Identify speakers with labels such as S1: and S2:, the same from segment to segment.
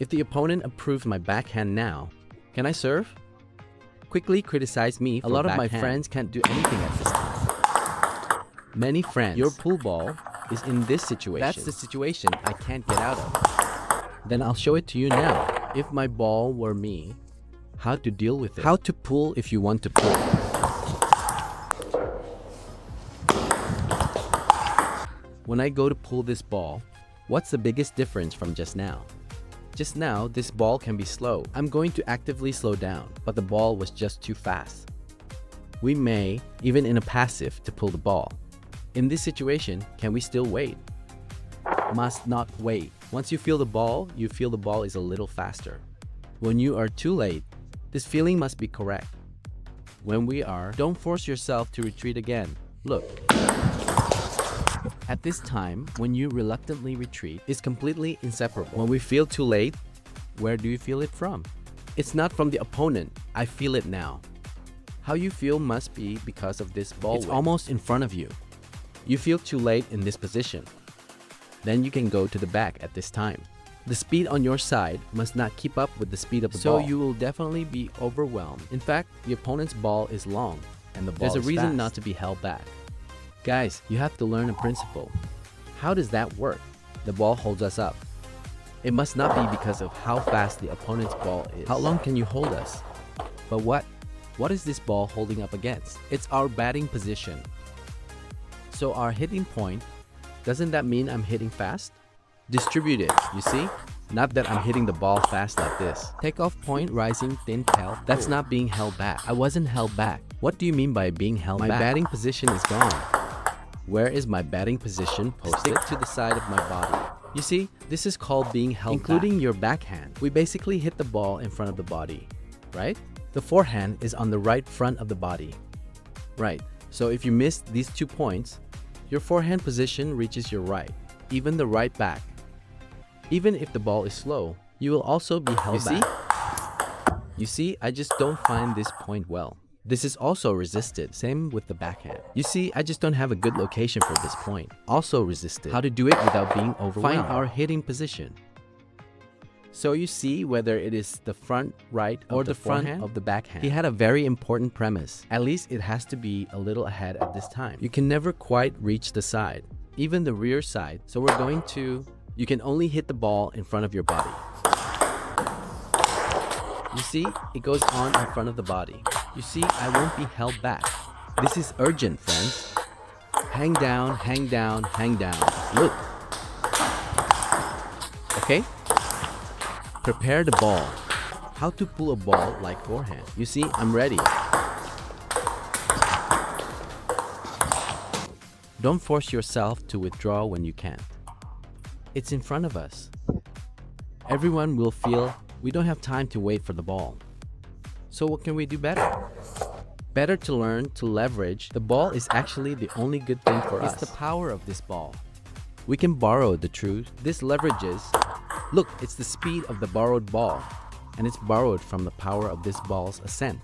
S1: If the opponent approves my backhand now, can I serve? Quickly criticize me for
S2: A lot of my
S1: backhand.
S2: friends can't do anything at this time.
S1: Many friends, your pool ball is in this situation.
S2: That's the situation I can't get out of.
S1: Then I'll show it to you now. If my ball were me, how to deal with it. How to pull if you want to pull. When I go to pull this ball, what's the biggest difference from just now? Just now, this ball can be slow. I'm going to actively slow down, but the ball was just too fast. We may, even in a passive, to pull the ball. In this situation, can we still wait? Must not wait. Once you feel the ball, you feel the ball is a little faster. When you are too late, this feeling must be correct. When we are, don't force yourself to retreat again. Look. At this time, when you reluctantly retreat, it's completely inseparable. When we feel too late, where do you feel it from? It's not from the opponent. I feel it now. How you feel must be because of this ball. It's almost in front of you. You feel too late in this position. Then you can go to the back at this time. The speed on your side must not keep up with the speed of the ball. So you will definitely be overwhelmed. In fact, the opponent's ball is long and the ball is fast. There's a reason not to be held back. Guys, you have to learn a principle. How does that work? The ball holds us up. It must not be because of how fast the opponent's ball is. How long can you hold us? But what is this ball holding up against? It's our batting position. So our hitting point, doesn't that mean I'm hitting fast? Distributed, you see? Not that I'm hitting the ball fast like this. Takeoff point, rising, thin tail. That's not being held back. I wasn't held back. What do you mean by being held back? My batting position is gone. Where is my batting position posted? Stick to the side of my body. You see, this is called being held including back. Your backhand. We basically hit the ball in front of the body, right? The forehand is on the right front of the body. Right, so if you miss these 2 points, your forehand position reaches your right, even the right back. Even if the ball is slow, you will also be held back. You see, I just don't find this point well. This is also resisted. Same with the backhand. You see, I just don't have a good location for this point. Also resisted. How to do it without being overwhelmed. Find our hitting position. So you see whether it is the front right or the front of the backhand. He had a very important premise. At least it has to be a little ahead at this time. You can never quite reach the side, even the rear side. So we're going to, you can only hit the ball in front of your body. You see, it goes on in front of the body. You see, I won't be held back. This is urgent, friends. Hang down, hang down, hang down. Look. Okay? Prepare the ball. How to pull a ball like forehand. You see, I'm ready. Don't force yourself to withdraw when you can't. It's in front of us. Everyone will feel we don't have time to wait for the ball. So what can we do better? Better to learn to leverage. The ball is actually the only good thing for us. It's the power of this ball. We can borrow the truth. This leverages. Look, it's the speed of the borrowed ball, and it's borrowed from the power of this ball's ascent.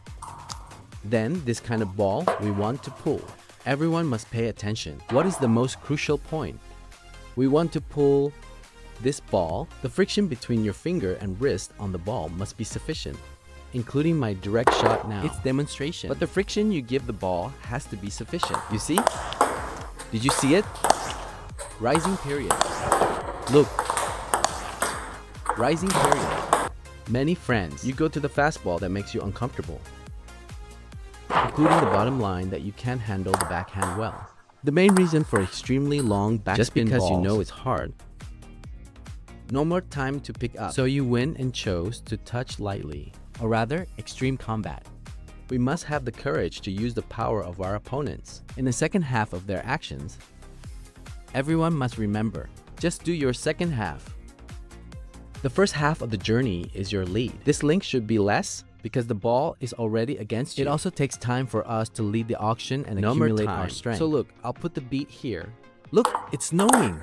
S1: Then, this kind of ball we want to pull. Everyone must pay attention. What is the most crucial point? We want to pull this ball. The friction between your finger and wrist on the ball must be sufficient, including my direct shot now. It's demonstration. But the friction you give the ball has to be sufficient. You see? Did you see it? Rising period. Look. Rising period. Many friends, you go to the fastball that makes you uncomfortable, including the bottom line that you can't handle the backhand well. The main reason for extremely long backspin just because balls, you know it's hard. No more time to pick up. So you win and chose to touch lightly, or rather, extreme combat. We must have the courage to use the power of our opponents. In the second half of their actions, everyone must remember, just do your second half. The first half of the journey is your lead. This link should be less because the ball is already against you. It also takes time for us to lead the auction and accumulate our strength. So look, I'll put the beat here. Look, it's snowing.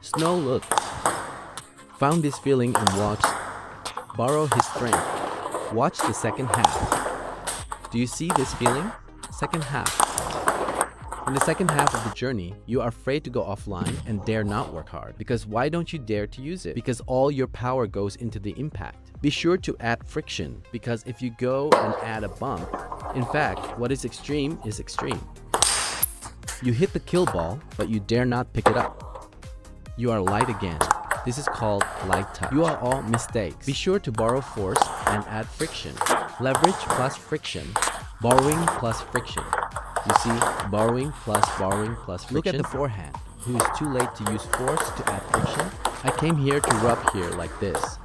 S1: Snow, look. Found this feeling and watch. Borrow his strength. Watch the second half. Do you see this feeling? Second half. In the second half of the journey, you are afraid to go offline and dare not work hard. Because why don't you dare to use it? Because all your power goes into the impact. Be sure to add friction, because if you go and add a bump, in fact, what is extreme is extreme. You hit the kill ball, but you dare not pick it up. You are light again. This is called light touch. You are all mistakes. Be sure to borrow force and add friction. Leverage plus friction. Borrowing plus friction. You see, borrowing plus friction. Look at the forehand, who is too late to use force to add friction. I came here to rub here like this.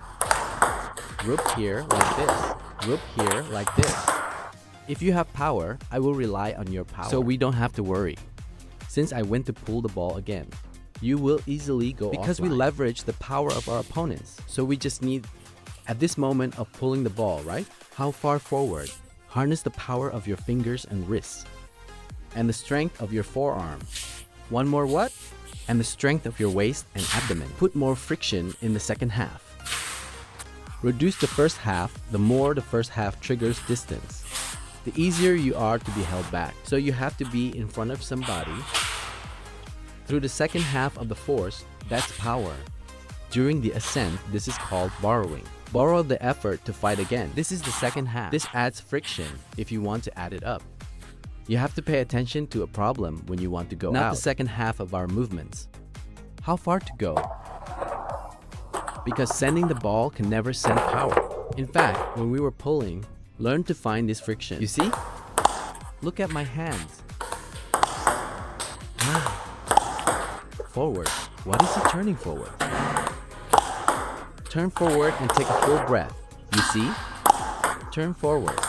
S1: Rub here like this. Rub here like this. If you have power, I will rely on your power. So we don't have to worry. Since I went to pull the ball again, you will easily go because offline. We leverage the power of our opponents. So we just need, at this moment of pulling the ball, right? How far forward? Harness the power of your fingers and wrists. And the strength of your forearm. One more what? And the strength of your waist and abdomen. Put more friction in the second half. Reduce the first half, the more the first half triggers distance. The easier you are to be held back. So you have to be in front of somebody. Through the second half of the force, that's power. During the ascent, this is called borrowing. Borrow the effort to fight again. This is the second half. This adds friction if you want to add it up. You have to pay attention to a problem when you want to go out. Not the second half of our movements. How far to go? Because sending the ball can never send power. In fact, when we were pulling, learn to find this friction. You see? Look at my hands. Forward. What is he turning forward? Turn forward and take a full breath. You see? Turn forward.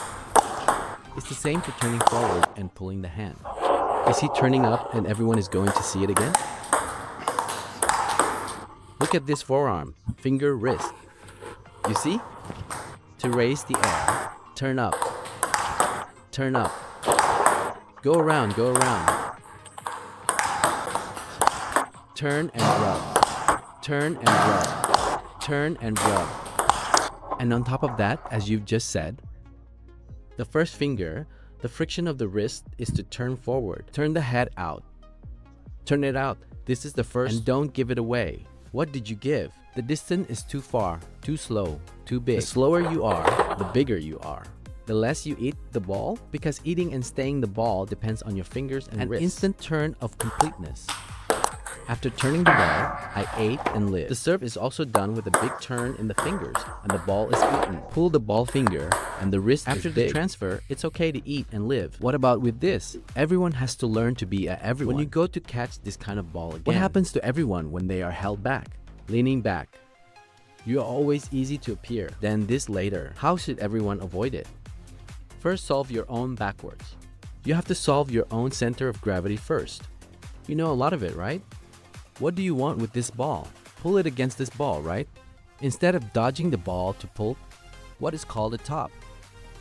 S1: It's the same for turning forward and pulling the hand. Is he turning up and everyone is going to see it again? Look at this forearm, finger, wrist. You see? To raise the air, turn up. Turn up. Go around, go around. Turn and rub. Turn and rub. Turn and rub. And on top of that, as you've just said, the first finger, the friction of the wrist is to turn forward. Turn the head out. Turn it out. This is the first. And don't give it away. What did you give? The distance is too far, too slow, too big. The slower you are, the bigger you are. The less you eat the ball, because eating and staying the ball depends on your fingers and wrists. An instant turn of completeness. After turning the ball, I ate and lived. The serve is also done with a big turn in the fingers, and the ball is eaten. Pull the ball finger, and the wrist is big. After the transfer, it's okay to eat and live. What about with this? Everyone has to learn to be a everyone. When you go to catch this kind of ball again, what happens to everyone when they are held back? Leaning back. You are always easy to appear, then this later. How should everyone avoid it? First, solve your own backwards. You have to solve your own center of gravity first. You know a lot of it, right? What do you want with this ball? Pull it against this ball, right? Instead of dodging the ball to pull what is called a top.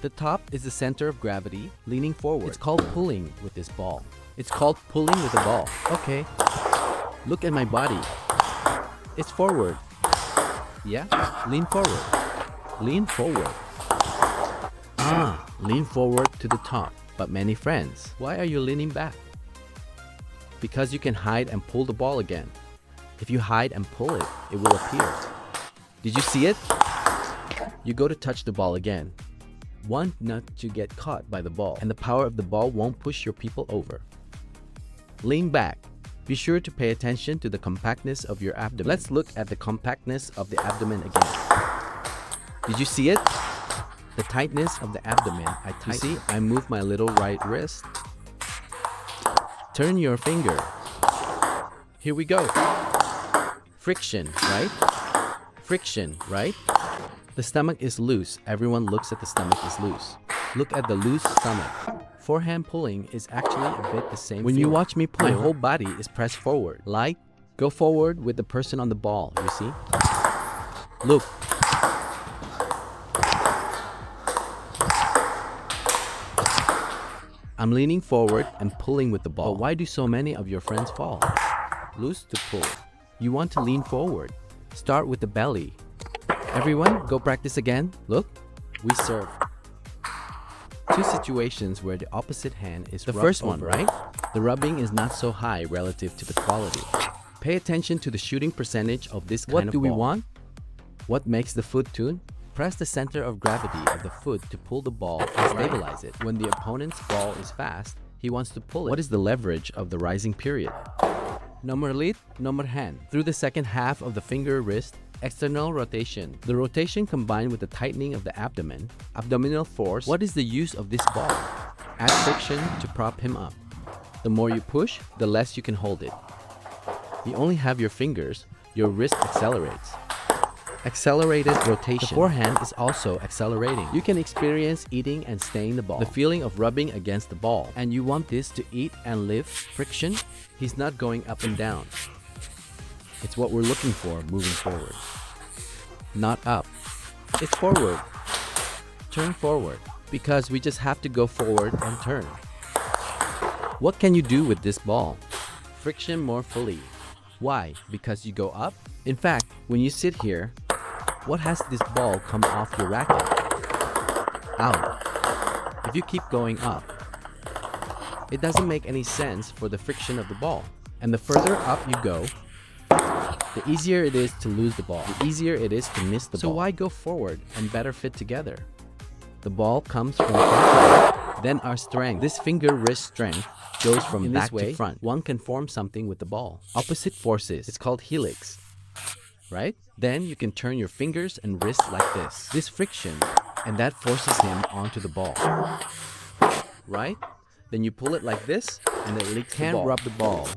S1: The top is the center of gravity, leaning forward. It's called pulling with this ball. It's called pulling with the ball. Okay. Look at my body. It's forward. Yeah? Lean forward. Lean forward. Lean forward to the top. But many friends, why are you leaning back? Because you can hide and pull the ball again. If you hide and pull it, it will appear. Did you see it? You go to touch the ball again. Want not to get caught by the ball, and the power of the ball won't push your people over. Lean back. Be sure to pay attention to the compactness of your abdomen. Let's look at the compactness of the abdomen again. Did you see it? The tightness of the abdomen. You see, I move my little right wrist. Turn your finger. Here we go. Friction, right? Friction, right? The stomach is loose. Everyone looks at the stomach is loose. Look at the loose stomach. Forehand pulling is actually a bit the same. When you watch me pull, my whole body is pressed forward. Like, go forward with the person on the ball, you see? Look. I'm leaning forward and pulling with the ball. But why do so many of your friends fall? Loose to pull. You want to lean forward. Start with the belly. Everyone, go practice again. Look, we serve. Two situations where the opposite hand is the first one, right? The rubbing is not so high relative to the quality. Pay attention to the shooting percentage of this kind of ball. What do we want? What makes the foot tune? Press the center of gravity of the foot to pull the ball and stabilize it. When the opponent's ball is fast, he wants to pull it. What is the leverage of the rising period? Nomor lit, nomor hand. Through the second half of the finger wrist, external rotation. The rotation combined with the tightening of the abdomen, abdominal force. What is the use of this ball? Add friction to prop him up. The more you push, the less you can hold it. You only have your fingers, your wrist accelerates. Accelerated rotation. The forehand is also accelerating. You can experience eating and staying the ball. The feeling of rubbing against the ball. And you want this to eat and live friction? He's not going up and down. It's what we're looking for moving forward. Not up. It's forward. Turn forward. Because we just have to go forward and turn. What can you do with this ball? Friction more fully. Why? Because you go up? In fact, when you sit here, what has this ball come off your racket? Out. If you keep going up, it doesn't make any sense for the friction of the ball. And the further up you go, the easier it is to lose the ball. The easier it is to miss the ball. So why go forward and better fit together? The ball comes from front to back, then our strength. This finger wrist strength goes from back to front. One can form something with the ball. Opposite forces. It's called helix. Right? Then you can turn your fingers and wrist like this. This friction, and that forces him onto the ball. Right? Then you pull it like this, and it leaks the ball. Can't rub the ball